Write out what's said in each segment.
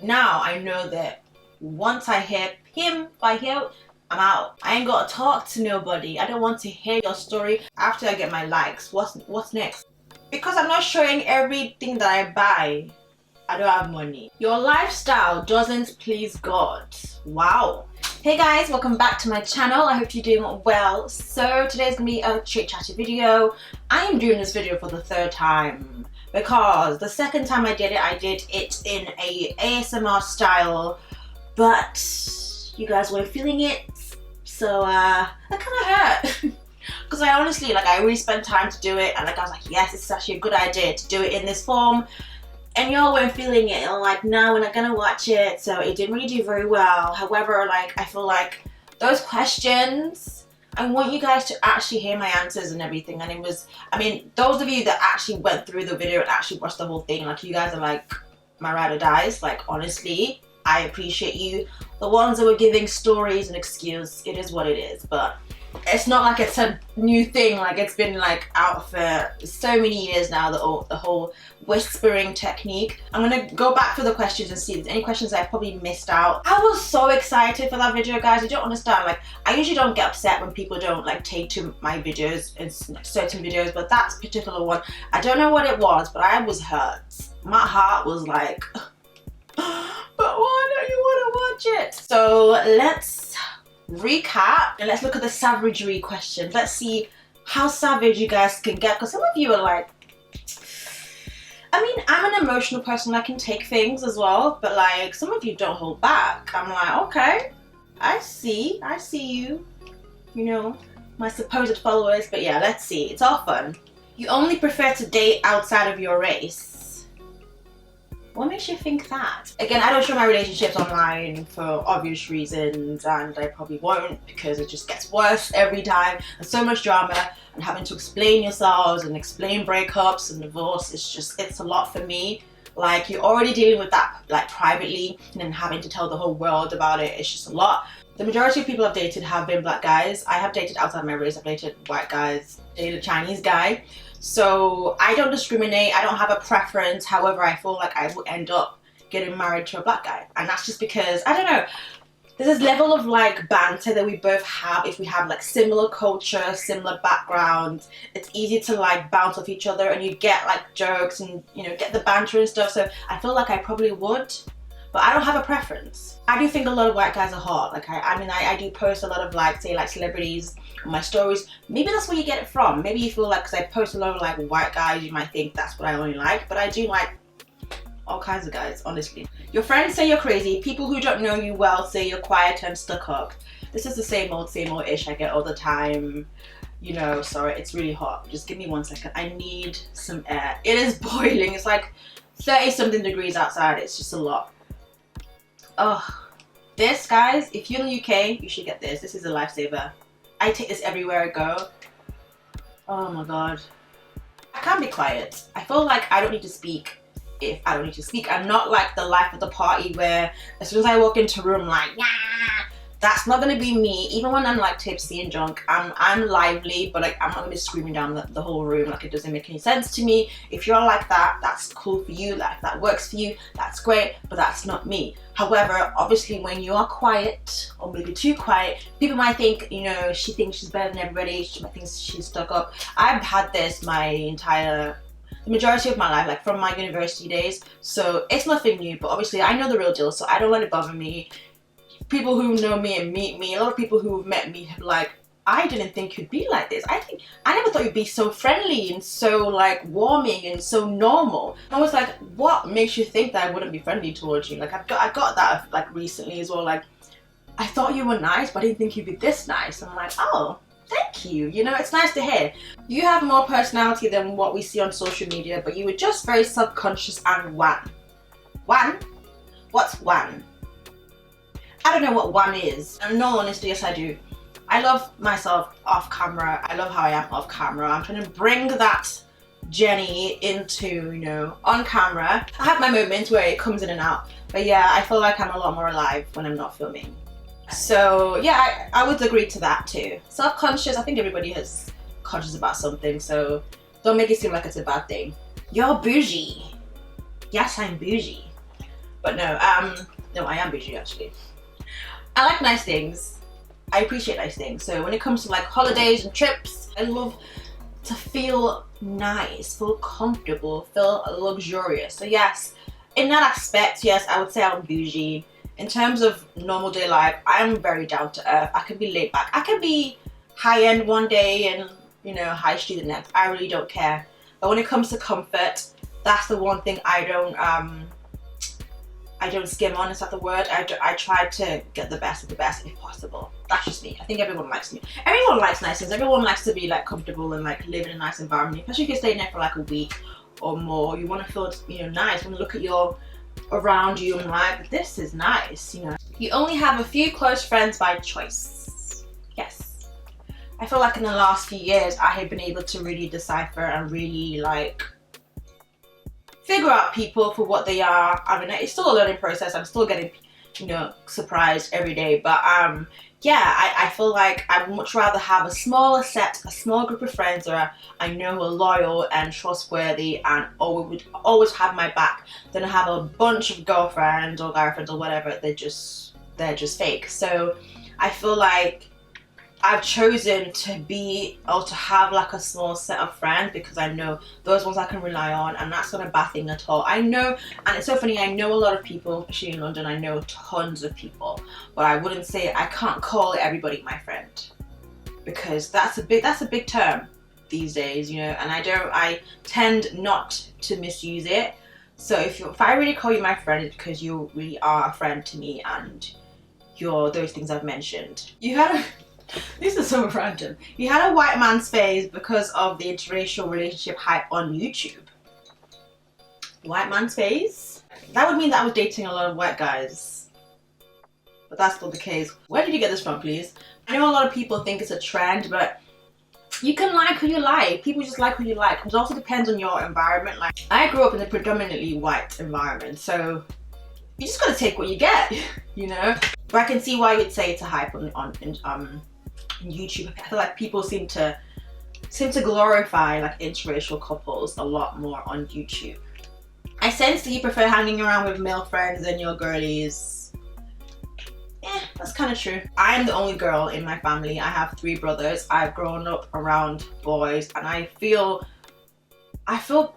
Now I know that once I hear him, if I hear, I'm out. I ain't gotta talk to nobody. I don't want to hear your story after I get my likes. What's next? Because I'm not showing everything that I buy. I don't have money. Your lifestyle doesn't please God. Wow. Hey guys, welcome back to my channel. I hope you're doing well. So today's gonna be a chit chatty video. I am doing this video for the third time because the second time I did it in a ASMR style, but you guys weren't feeling it. So that kind of hurt. Because I honestly, I really spent time to do it, and I was like, yes, it's actually a good idea to do it in this form. And y'all weren't feeling it, and I'm like, no, we're not gonna watch it. So it didn't really do very well. However, I feel like those questions, I want you guys to actually hear my answers and everything. And it was, those of you that actually went through the video and actually watched the whole thing, you guys are my ride or dies. Honestly, I appreciate you. The ones that were giving stories and excuse, it is what it is. But it's not like it's a new thing. It's been out for so many years now, the whole whispering technique. I'm gonna go back for the questions and see if there's any questions I probably missed out. I was so excited for that video, guys. You don't understand. I usually don't get upset when people don't take to my videos in certain videos, but that particular one, I don't know what it was, but I was hurt. My heart was like, but why don't you want to watch it? So let's recap and let's look at the savagery questions. Let's see how savage you guys can get, because some of you are I'm an emotional person. I can take things as well, but some of you don't hold back. I'm okay, I see you, my supposed followers. But yeah, let's see, it's all fun. You only prefer to date outside of your race. What makes you think that? Again, I don't show my relationships online for obvious reasons, and I probably won't, because it just gets worse every time. There's so much drama and having to explain yourselves and explain breakups and divorce. It's a lot for me. You're already dealing with that privately, and then having to tell the whole world about it. It's just a lot. The majority of people I've dated have been black guys. I have dated outside my race. I've dated white guys, dated a Chinese guy. So I don't discriminate. I don't have a preference. However, I feel like I will end up getting married to a black guy. And that's just because, I don't know, there's this level of banter that we both have. If we have similar culture, similar backgrounds, it's easy to bounce off each other, and you get jokes and get the banter and stuff. So I feel like I probably would, but I don't have a preference. I do think a lot of white guys are hot. I do post a lot of say celebrities on my stories. Maybe that's where you get it from. Maybe you feel because I post a lot of white guys, you might think that's what I only like, but I do like all kinds of guys, honestly. Your friends say you're crazy. People who don't know you well say you're quiet and stuck up. This is the same old ish I get all the time. Sorry, it's really hot. Just give me 1 second. I need some air. It is boiling. It's 30 something degrees outside. It's just a lot. Oh, this, guys, if you're in the UK, you should get this. This is a lifesaver. I take this everywhere I go. Oh my god. I can't be quiet. I feel like I don't need to speak if I don't need to speak. I'm not the life of the party where as soon as I walk into a room, yeah. That's not gonna be me. Even when I'm tipsy and drunk, I'm lively, but I'm not gonna be screaming down the whole room. It doesn't make any sense to me. If you're like that, that's cool for you. If that works for you, that's great, but that's not me. However, obviously when you are quiet, or maybe too quiet, people might think, she thinks she's better than everybody. She might think she's stuck up. I've had this the majority of my life, from my university days, so it's nothing new, but obviously I know the real deal, so I don't let it bother me. People who know me and meet me, a lot of people who have met me have I didn't think you'd be like this. I never thought you'd be so friendly and so warming and so normal. I was what makes you think that I wouldn't be friendly towards you? I got that recently as well. I thought you were nice, but I didn't think you'd be this nice. I'm oh, thank you. It's nice to hear. You have more personality than what we see on social media, but you were just very subconscious and wan. Wan? What's wan? I don't know what one is. And in all honesty, yes I do. I love myself off camera. I love how I am off camera. I'm trying to bring that Jenny into, on camera. I have my moments where it comes in and out. But yeah, I feel like I'm a lot more alive when I'm not filming. So yeah, I would agree to that too. Self-conscious, I think everybody is conscious about something, so don't make it seem like it's a bad thing. You're bougie. Yes, I'm bougie. But no, no, I am bougie actually. I like nice things. I appreciate nice things. So when it comes to like holidays and trips, I love to feel nice, feel comfortable, feel luxurious. So yes, in that aspect, yes, I would say I'm bougie. In terms of normal day life, I'm very down to earth. I can be laid back. I can be high end one day and, you know, high street the next. I really don't care. But when it comes to comfort, that's the one thing I don't skim on, is that the word? I try to get the best of the best if possible. That's just me. I think everyone likes me. Everyone likes nice things. Everyone likes to be like comfortable and like live in a nice environment, especially if you're staying there for like a week or more. You want to feel, you know, nice. When you look at your around you and like, this is nice, you know. You only have a few close friends by choice. Yes. I feel like in the last few years I have been able to really decipher and really like figure out people for what they are. I mean, it's still a learning process. I'm still getting, you know, surprised every day. But yeah, I feel like I'd much rather have a small group of friends that I know are loyal and trustworthy and would always have my back, than have a bunch of girlfriends or guy friends or whatever. They're just fake. So I feel like I've chosen to be, or to have like a small set of friends, because I know those ones I can rely on, and that's not a bad thing at all. I know, and it's so funny, I know a lot of people, especially in London. I know tons of people, but I wouldn't say, I can't call everybody my friend, because that's a big term these days, you know, and I tend not to misuse it. So if I really call you my friend, it's because you really are a friend to me, and you're those things I've mentioned. This is so random. You had a white man's face because of the interracial relationship hype on YouTube. White man's face? That would mean that I was dating a lot of white guys. But that's not the case. Where did you get this from, please? I know a lot of people think it's a trend, but you can like who you like. People just like who you like. It also depends on your environment. Like, I grew up in a predominantly white environment, so you just gotta take what you get, you know? But I can see why you'd say it's a hype on YouTube. I feel like people seem to glorify like interracial couples a lot more on YouTube. I sense that you prefer hanging around with male friends than your girlies. Yeah, that's kind of true. I am the only girl in my family. I have 3 brothers. I've grown up around boys, and I feel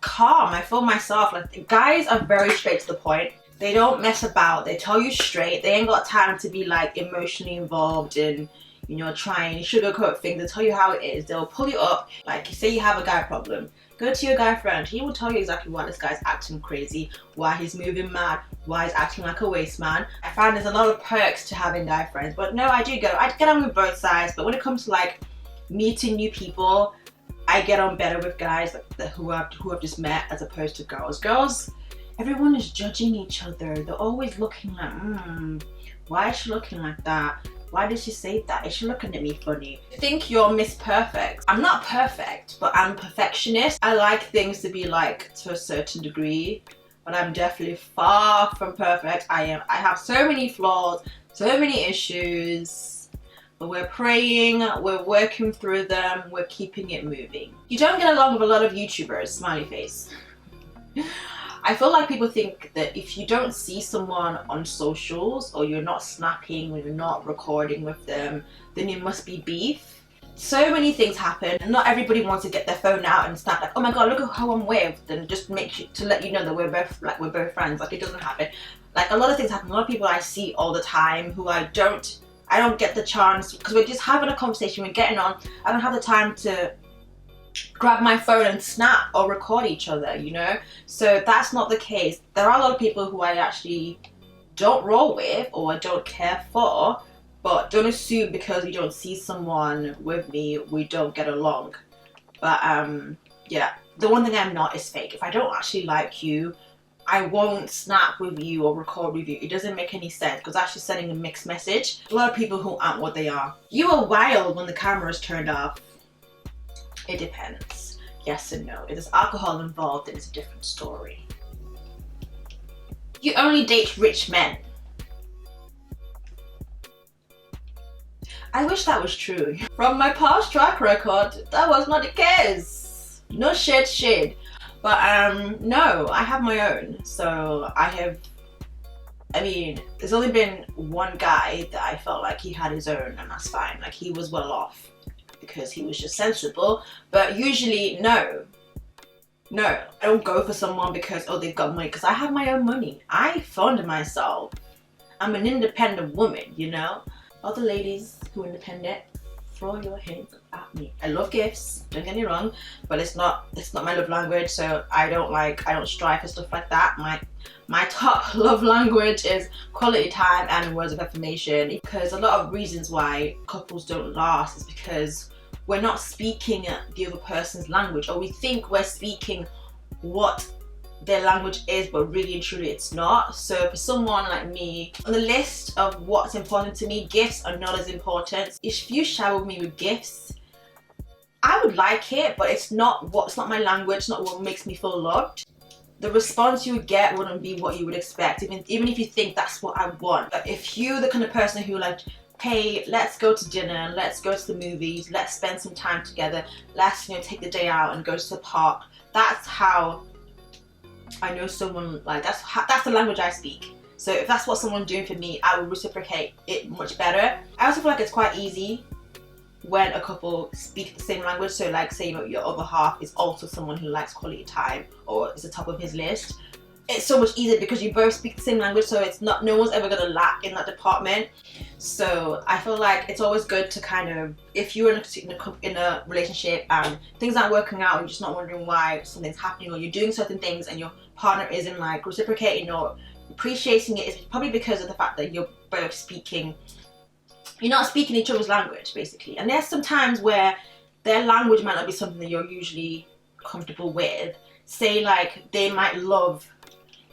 calm. I feel myself. Like, guys are very straight to the point. They don't mess about. They tell you straight. They ain't got time to be like emotionally involved in, you know, trying sugarcoat things. They'll tell you how it is. They'll pull you up. Like, you say you have a guy problem, go to your guy friend. He will tell you exactly why this guy's acting crazy, why he's moving mad, why he's acting like a waste man. I find there's a lot of perks to having guy friends. But no, I get on with both sides. But when it comes to like meeting new people, I get on better with guys who I've just met, as opposed to girls. Girls, everyone is judging each other. They're always looking like, why is she looking like that? Why did she say that? Is she looking at me funny? I think you're Miss Perfect. I'm not perfect, but I'm a perfectionist. I like things to be like to a certain degree, but I'm definitely far from perfect. I have so many flaws, so many issues, but we're praying, we're working through them, we're keeping it moving. You don't get along with a lot of YouTubers, smiley face. I feel like people think that if you don't see someone on socials, or you're not snapping, or you're not recording with them, then it must be beef. So many things happen, and not everybody wants to get their phone out and snap like, oh my god, look at who I'm with, and just to let you know that we're both friends. Like, it doesn't happen. Like, a lot of things happen. A lot of people I see all the time who I don't get the chance, because we're just having a conversation, we're getting on. I don't have the time to grab my phone and snap or record each other, you know? So that's not the case. There are a lot of people who I actually don't roll with, or I don't care for, but don't assume because you don't see someone with me, we don't get along. But yeah, the one thing I'm not is fake. If I don't actually like you, I won't snap with you or record with you. It doesn't make any sense, because that's just sending a mixed message. A lot of people who aren't what they are. You are wild when the camera is turned off. It depends. Yes and no. If there's alcohol involved, then it's a different story. You only date rich men. I wish that was true. From my past track record, that was not the case. No shade. But no, I have my own. So I have I mean, there's only been one guy that I felt like he had his own, and that's fine. Like, he was well off because he was just sensible. But usually, no, I don't go for someone because, oh, they've got money, because I have my own money. I fund myself. I'm an independent woman, you know? Other ladies who are independent, throw your hands at me. I love gifts, don't get me wrong, but it's not my love language, so I don't strive for stuff like that. My top love language is quality time and words of affirmation, because a lot of reasons why couples don't last is because we're not speaking the other person's language, or we think we're speaking what their language is, but really and truly it's not. So for someone like me, on the list of what's important to me, gifts are not as important. If you shower me with gifts, I would like it, but it's not my language, it's not what makes me feel loved. The response you would get wouldn't be what you would expect, even if you think that's what I want. But if you're the kind of person who like, hey, let's go to dinner, let's go to the movies, let's spend some time together, let's, take the day out and go to the park, that's how I know someone, like, that's the language I speak. So if that's what someone's doing for me, I will reciprocate it much better. I also feel like it's quite easy when a couple speak the same language. So like, say your other half is also someone who likes quality time, or is the top of his list. It's so much easier because you both speak the same language, so it's not, no one's ever gonna lack in that department. So I feel like it's always good to kind of, if you're in a relationship and things aren't working out and you're just not wondering why something's happening, or you're doing certain things and your partner isn't like reciprocating or appreciating it, it's probably because of the fact that you're not speaking each other's language, basically. And there's some times where their language might not be something that you're usually comfortable with. Say like, they might love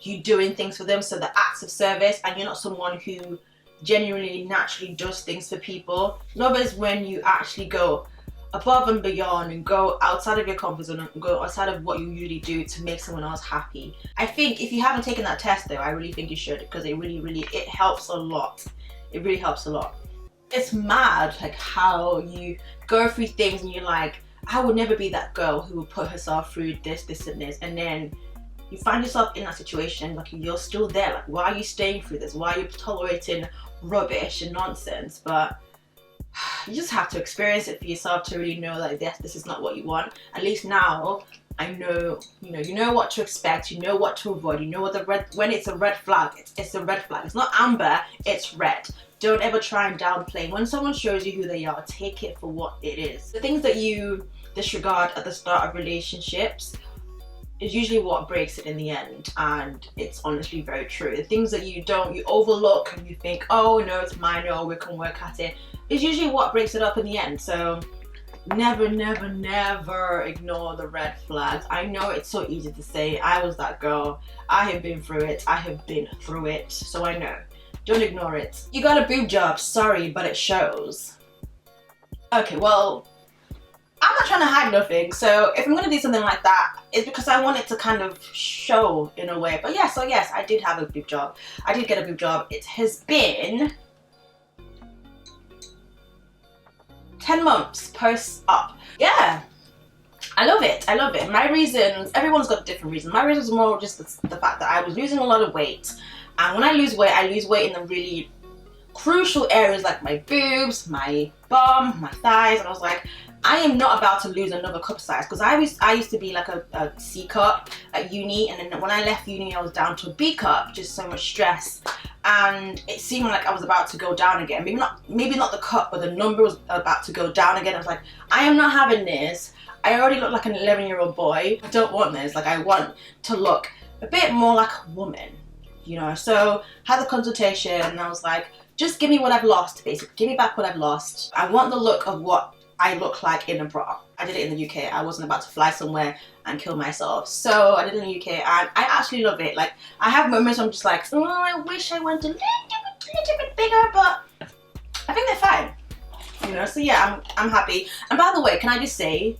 you doing things for them, so the acts of service, and you're not someone who genuinely naturally does things for people. Love is when you actually go above and beyond and go outside of your comfort zone and go outside of what you usually do to make someone else happy. I think if you haven't taken that test though, I really think you should, because it helps a lot. It really helps a lot. It's mad like how you go through things and you're like, I would never be that girl who would put herself through this and this, and then you find yourself in that situation, like you're still there, like why are you staying through this? Why are you tolerating rubbish and nonsense? But you just have to experience it for yourself to really know that yes, this is not what you want. At least now I know, you know what to expect, you know what to avoid, you know what when it's a red flag, it's a red flag. It's not amber, it's red. Don't ever try and downplay. When someone shows you who they are, take it for what it is. The things that you disregard at the start of relationships is usually what breaks it in the end, and it's honestly very true. The things that you overlook and you think, oh no, it's minor, or we can work at it, is usually what breaks it up in the end. So never ignore the red flags. I know it's so easy to say, I was that girl, I have been through it, so I know. Don't ignore it. You got a boob job, sorry, but it shows. Okay, well, I'm not trying to hide nothing, so if I'm gonna do something like that, it's because I want it to kind of show in a way. But yeah, so yes, I did have a boob job. I did get a boob job. It has been 10 months post-op. Yeah, I love it. My reasons, everyone's got different reasons. My reasons were more just the fact that I was losing a lot of weight. And when I lose weight in the really crucial areas like my boobs, my bum, my thighs, and I was like, I am not about to lose another cup size, because I used to be like a C cup at uni, and then when I left uni I was down to a B cup, just so much stress, and it seemed like I was about to go down again. Maybe not the cup, but the number was about to go down again. I was like, I am not having this. I already look like an 11-year-old boy. I don't want this. Like, I want to look a bit more like a woman, So had the consultation and I was like, just give me what I've lost, basically. Give me back what I've lost. I want the look of what I look like in a bra. I did it in the UK. I wasn't about to fly somewhere and kill myself. So I did it in the UK and I actually love it. Like, I have moments where I'm just like, oh, I wish I went a little bit bigger, but I think they're fine. So yeah, I'm happy. And by the way, can I just say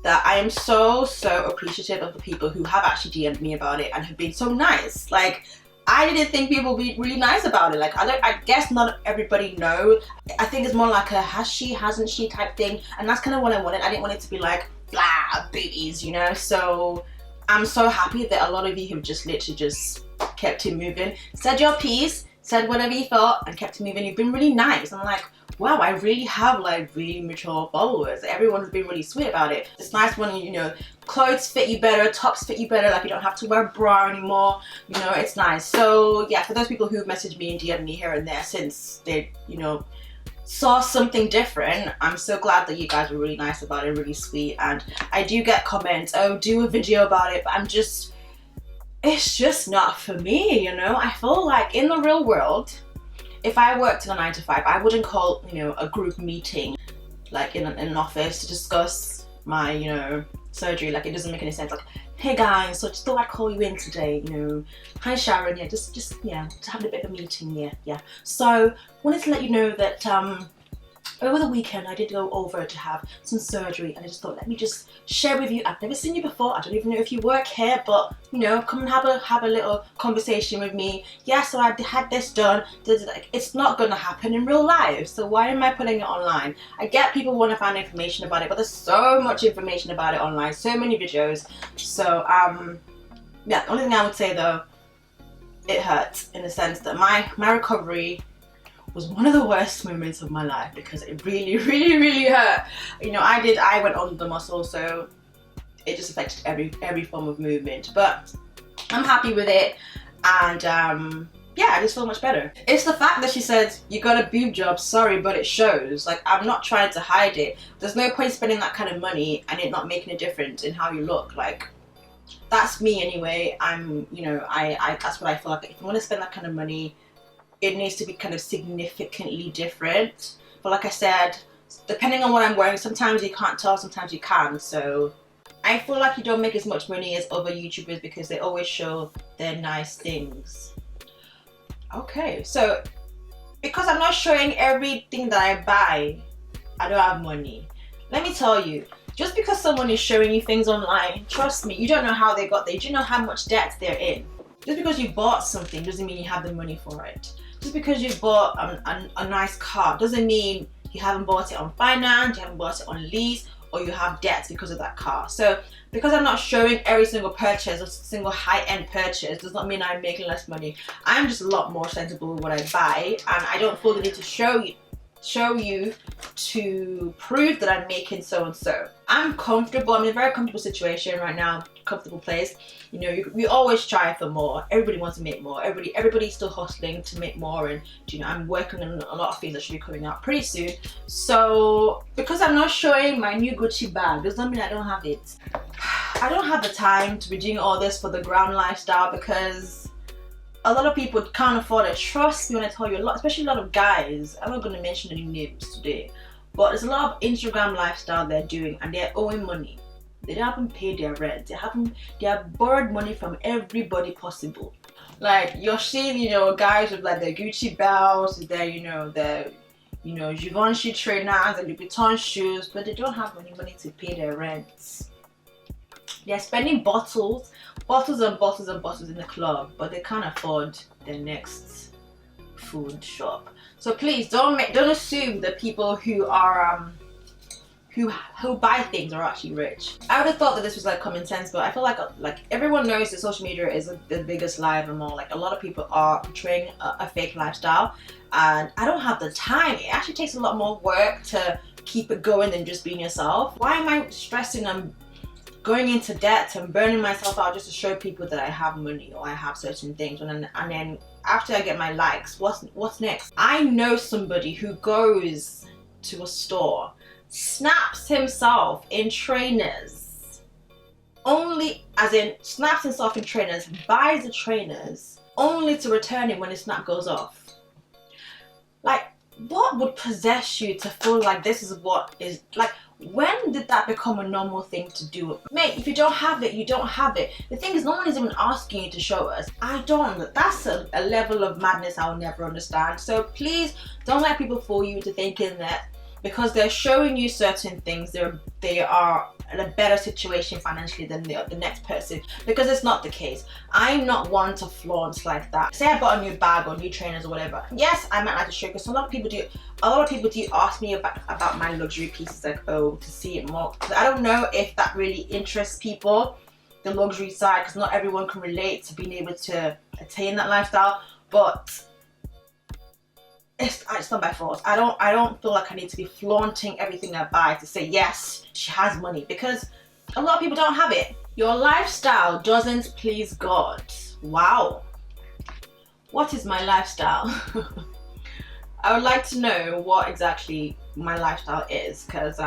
that I am so appreciative of the people who have actually DM'd me about it and have been so nice. Like, I didn't think people would be really nice about it. Like, I guess not everybody knows. I think it's more like a has she, hasn't she type thing. And that's kind of what I wanted. I didn't want it to be like, blah, boobies, So I'm so happy that a lot of you have just literally just kept it moving, said your piece, said whatever you felt, and kept it moving. You've been really nice. I'm like, wow, I really have like really mature followers. Everyone's been really sweet about it. It's nice when, you know, clothes fit you better, tops fit you better, like you don't have to wear a bra anymore, you know, it's nice. So yeah, for those people who've messaged me and DM'd me here and there since they, you know, saw something different, I'm so glad that you guys were really nice about it, really sweet. And I do get comments, oh, do a video about it, but it's just not for me, you know. I feel like in the real world, if I worked in a 9 to 5, I wouldn't call, you know, a group meeting like in an office to discuss my, you know, surgery. Like, it doesn't make any sense. Like, hey guys, so just thought I'd call you in today, you know, hi Sharon, yeah, just yeah, to have a bit of a meeting, yeah. So wanted to let you know that over the weekend I did go over to have some surgery, and I just thought, let me just share with you. I've never seen you before, I don't even know if you work here, but you know, come and have a little conversation with me. Yeah, so I had this done. It's not gonna happen in real life, so why am I putting it online? I get people want to find information about it, but there's so much information about it online, so many videos. So yeah, the only thing I would say though, it hurts in the sense that my recovery was one of the worst moments of my life, because it really hurt. You know, I went under the muscle, so it just affected every form of movement, but I'm happy with it. And yeah, I just feel much better. It's the fact that she said, you got a boob job, sorry, but it shows. Like, I'm not trying to hide it. There's no point spending that kind of money and it not making a difference in how you look. Like, that's me anyway. You know, that's what I feel like. If you want to spend that kind of money, it needs to be kind of significantly different. But like I said, depending on what I'm wearing, sometimes you can't tell, sometimes you can. So I feel like you don't make as much money as other YouTubers because they always show their nice things. Okay, so because I'm not showing everything that I buy, I don't have money. Let me tell you, just because someone is showing you things online, trust me, you don't know how they got there. You don't know how much debt they're in. Just because you bought something doesn't mean you have the money for it. Just because you bought a nice car doesn't mean you haven't bought it on finance, you haven't bought it on lease, or you have debts because of that car. So because I'm not showing every single purchase, or single high-end purchase, does not mean I'm making less money. I'm just a lot more sensible with what I buy, and I don't feel the need to show you to prove that I'm making so and so. I'm comfortable. I'm in a very comfortable situation right now, comfortable place. You know, we always strive for more. Everybody wants to make more. Everybody's still hustling to make more, and you know, I'm working on a lot of things that should be coming out pretty soon. So because I'm not showing my new Gucci bag does not mean I don't have it. I don't have the time to be doing all this for the ground lifestyle, because a lot of people can't afford it. Trust me when I tell you, a lot, especially a lot of guys. I'm not going to mention any names today, but there's a lot of Instagram lifestyle they're doing, and they're owing money. They haven't paid their rent. They have borrowed money from everybody possible. Like, you're seeing, you know, guys with like their Gucci belts, their, you know, Givenchy trainers and Louis Vuitton shoes, but they don't have any money to pay their rents. They're spending bottles and bottles and bottles in the club, but they can't afford their next food shop. So please don't assume that people who are who buy things are actually rich. I would have thought that this was like common sense, but I feel like everyone knows that social media is the biggest lie of them all. Like, a lot of people are portraying a fake lifestyle, and I don't have the time. It actually takes a lot more work to keep it going than just being yourself. Why am I stressing and going into debt and burning myself out just to show people that I have money or I have certain things, and then after I get my likes, what's next? I know somebody who goes to a store, snaps himself in trainers, snaps himself in trainers, buys the trainers, only to return it when his snap goes off. Like, what would possess you to feel like this is what is, like, when did that become a normal thing to do? Mate, if you don't have it, you don't have it. The thing is, no one is even asking you to show us. I don't. That's a level of madness I'll never understand. So please don't let people fool you into thinking that because they're showing you certain things, they are in a better situation financially than the next person, because it's not the case. I'm not one to flaunt like that. Say I bought a new bag or new trainers or whatever. Yes, I might like to show, because a lot of people do ask me about my luxury pieces, like, oh, to see it more. I don't know if that really interests people, the luxury side, because not everyone can relate to being able to attain that lifestyle. But it's not by force. I don't feel like I need to be flaunting everything I buy to say yes, she has money, because a lot of people don't have it. Your lifestyle doesn't please God. Wow. What is my lifestyle? I would like to know what exactly my lifestyle is, because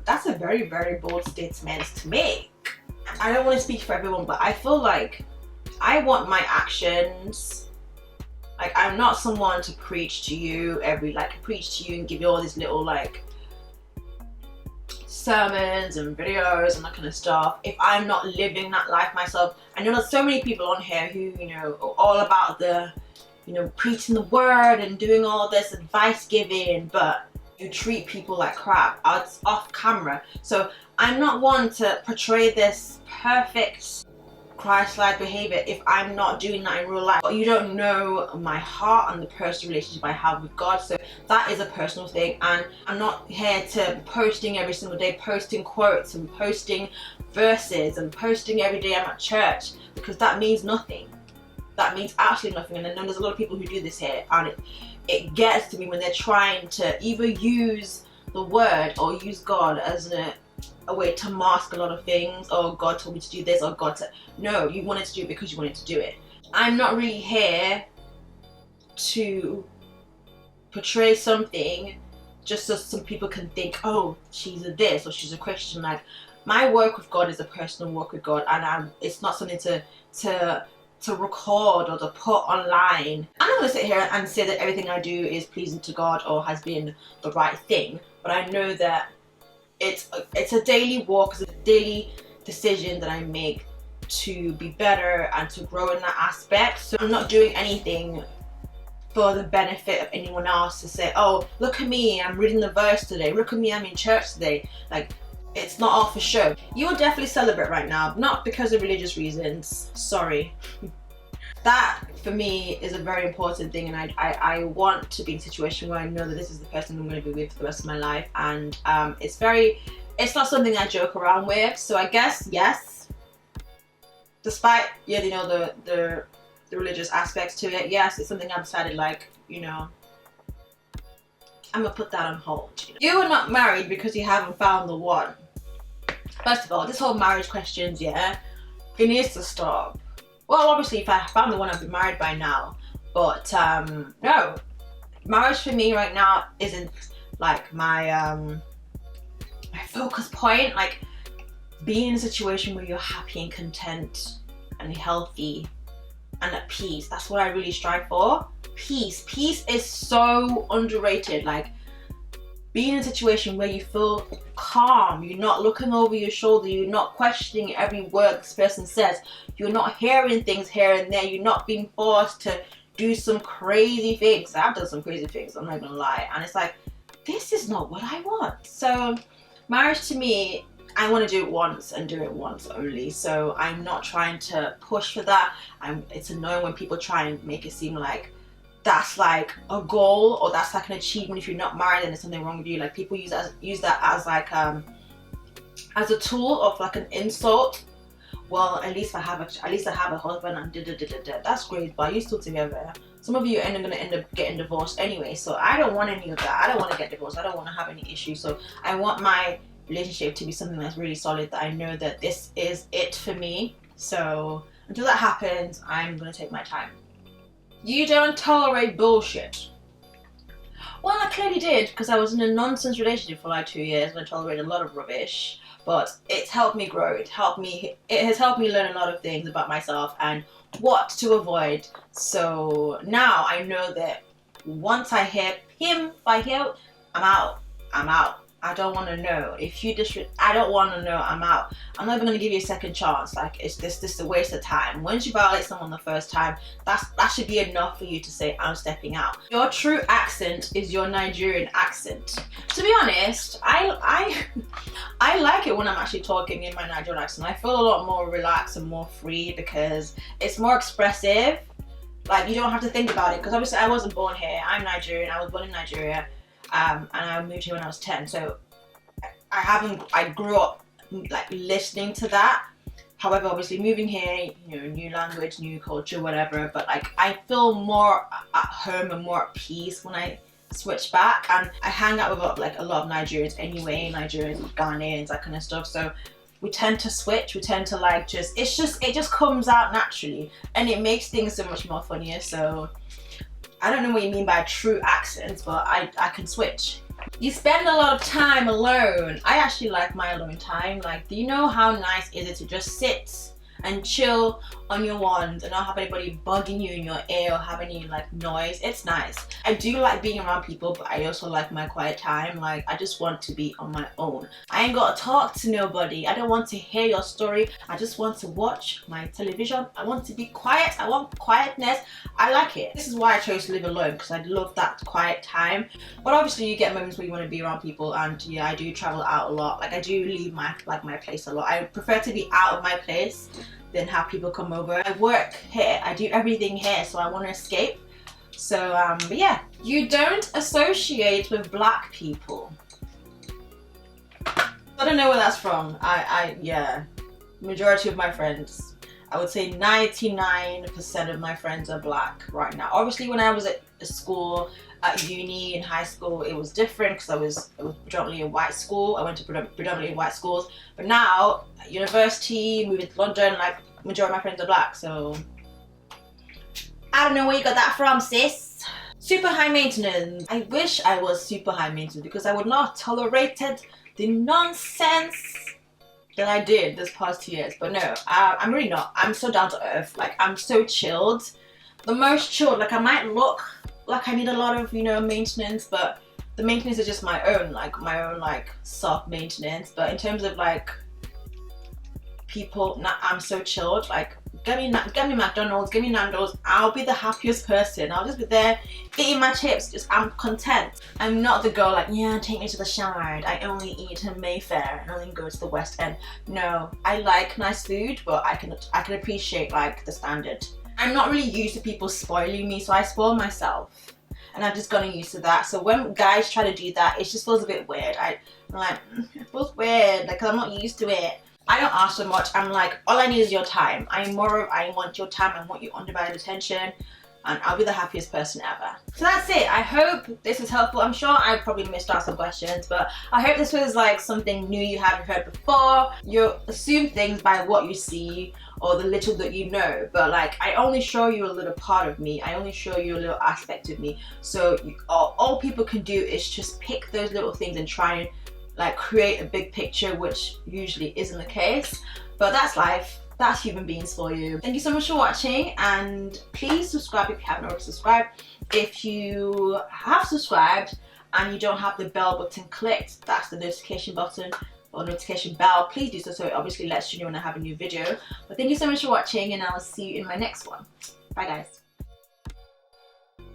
that's a very, very bold statement to make. I don't want to speak for everyone, but I feel like I want my actions. Like, I'm not someone to preach to you and give you all these little like sermons and videos and that kind of stuff if I'm not living that life myself. I know there's so many people on here who, you know, are all about the, you know, preaching the word and doing all this advice giving, but you treat people like crap off camera. So I'm not one to portray this perfect Christ-like behavior if I'm not doing that in real life. But you don't know my heart and the personal relationship I have with God, so that is a personal thing. And I'm not here to be posting every single day, posting quotes and posting verses and posting every day I'm at church, because that means nothing. That means absolutely nothing. And I know there's a lot of people who do this here, and it gets to me when they're trying to either use the word or use God as a way to mask a lot of things. Oh, God told me to do this, or God said, no, you wanted to do it because you wanted to do it. I'm not really here to portray something just so some people can think, oh, she's a this or she's a Christian. Like, my work with God is a personal work with God, and it's not something to record or to put online. I'm not gonna sit here and say that everything I do is pleasing to God or has been the right thing, but I know that it's a daily walk, it's a daily decision that I make to be better and to grow in that aspect. So I'm not doing anything for the benefit of anyone else to say, oh, look at me, I'm reading the verse today, look at me, I'm in church today. Like, it's not all for show. You will definitely celebrate right now, not because of religious reasons, sorry. That for me is a very important thing, and I want to be in a situation where I know that this is the person I'm going to be with for the rest of my life, and it's not something I joke around with. So I guess yes, despite, yeah, you know, the religious aspects to it, yes, it's something I've decided, like, you know, I'm gonna put that on hold. You are not married because you haven't found the one. First of all, this whole marriage questions, yeah, it needs to stop. Well, obviously, if I found the one, I'd be married by now. But no, marriage for me right now isn't like my focus point. Like, being in a situation where you're happy and content and healthy and at peace, that's what I really strive for. Peace is so underrated. Like, being in a situation where you feel calm, you're not looking over your shoulder, you're not questioning every word this person says, you're not hearing things here and there, you're not being forced to do some crazy things. I've done some crazy things, I'm not gonna lie, and it's like, this is not what I want. So marriage to me, I want to do it once and do it once only. So I'm not trying to push for that. It's annoying when people try and make it seem like that's like a goal or that's like an achievement. If you're not married, then there's something wrong with you. Like, people use that as like as a tool of like an insult. Well, at least I have a husband and that's great, but are you still together? Some of you are gonna end up getting divorced anyway. So I don't want any of that. I don't want to get divorced. I don't want to have any issues. So I want my relationship to be something that's really solid, that I know that this is it for me. So until that happens, I'm gonna take my time. You don't tolerate bullshit. Well, I clearly did, because I was in a nonsense relationship for like 2 years and I tolerated a lot of rubbish. But it's helped me grow. It has helped me learn a lot of things about myself and what to avoid. So now I know that once I hear him by him, I'm out. I don't want to know. If you I don't want to know. I'm out. I'm not even going to give you a second chance. Like, it's just a waste of time. Once you violate someone the first time, that should be enough for you to say, I'm stepping out. Your true accent is your Nigerian accent. To be honest, I like it when I'm actually talking in my Nigerian accent. I feel a lot more relaxed and more free because it's more expressive. Like, you don't have to think about it, because obviously I wasn't born here. I'm Nigerian. I was born in Nigeria. And I moved here when I was 10, so I grew up like listening to that, However, obviously moving here, you know, new language, new culture, whatever, but like I feel more at home and more at peace when I switch back. And I hang out with like a lot of Nigerians anyway, Nigerians, Ghanaians, that kind of stuff. So we tend to switch, we tend to like it just comes out naturally, and it makes things so much more funnier. So I don't know what you mean by true accents, but I can switch. You spend a lot of time alone. I actually like my alone time. Like, do you know how nice is it to just sit and chill on your wand and not have anybody bugging you in your ear or have any like noise? It's nice. I do like being around people, but I also like my quiet time. Like, I just want to be on my own. I ain't gotta talk to nobody. I don't want to hear your story. I just want to watch my television. I want to be quiet. I want quietness. I like it. This is why I chose to live alone, because I love that quiet time. But obviously you get moments where you want to be around people, and yeah, I do travel out a lot. Like, I do leave my place a lot. I prefer to be out of my place than have people come over. I work here, I do everything here, so I want to escape. So but yeah, you don't associate with black people. I don't know where that's from. Yeah, majority of my friends, I would say 99% of my friends are black right now. Obviously when I was at school, at uni, in high school, it was different because it was predominantly a white school. I went to predominantly white schools. But now, at university, moving to London, like, majority of my friends are black, so I don't know where you got that from, sis. Super high maintenance. I wish I was super high maintenance, because I would not have tolerated the nonsense that I did this past 2 years. But no, I'm really not. I'm so down to earth. Like, I'm so chilled. The most chilled. Like, I might look like I need a lot of, you know, maintenance, but the maintenance is just my own like soft maintenance. But in terms of like people, I'm so chilled. Like, get me McDonald's, give me Nando's, I'll be the happiest person. I'll just be there eating my chips. I'm content. I'm not the girl like, yeah, take me to the Shard, I only eat in Mayfair and only go to the West End. No, I like nice food, but I can appreciate like the standard. I'm not really used to people spoiling me, so I spoil myself, and I've just gotten used to that. So when guys try to do that, it just feels a bit weird. I'm like, it feels weird, like, 'cause I'm not used to it. I don't ask so much. I'm like, all I need is your time. I'm more of, I want your time, I want your undivided attention, and I'll be the happiest person ever. So that's it. I hope this was helpful. I'm sure I probably missed out some questions, but I hope this was like something new you haven't heard before. You assume things by what you see or the little that you know, but like, I only show you a little part of me. I only show you a little aspect of me. So all people can do is just pick those little things and try and like create a big picture, which usually isn't the case. But that's life. That's human beings for you. Thank you so much for watching, and please subscribe if you haven't already subscribed. If you have subscribed and you don't have the bell button clicked, that's the notification button or notification bell. Please do so it obviously lets you know when I have a new video. But thank you so much for watching, and I will see you in my next one. Bye guys.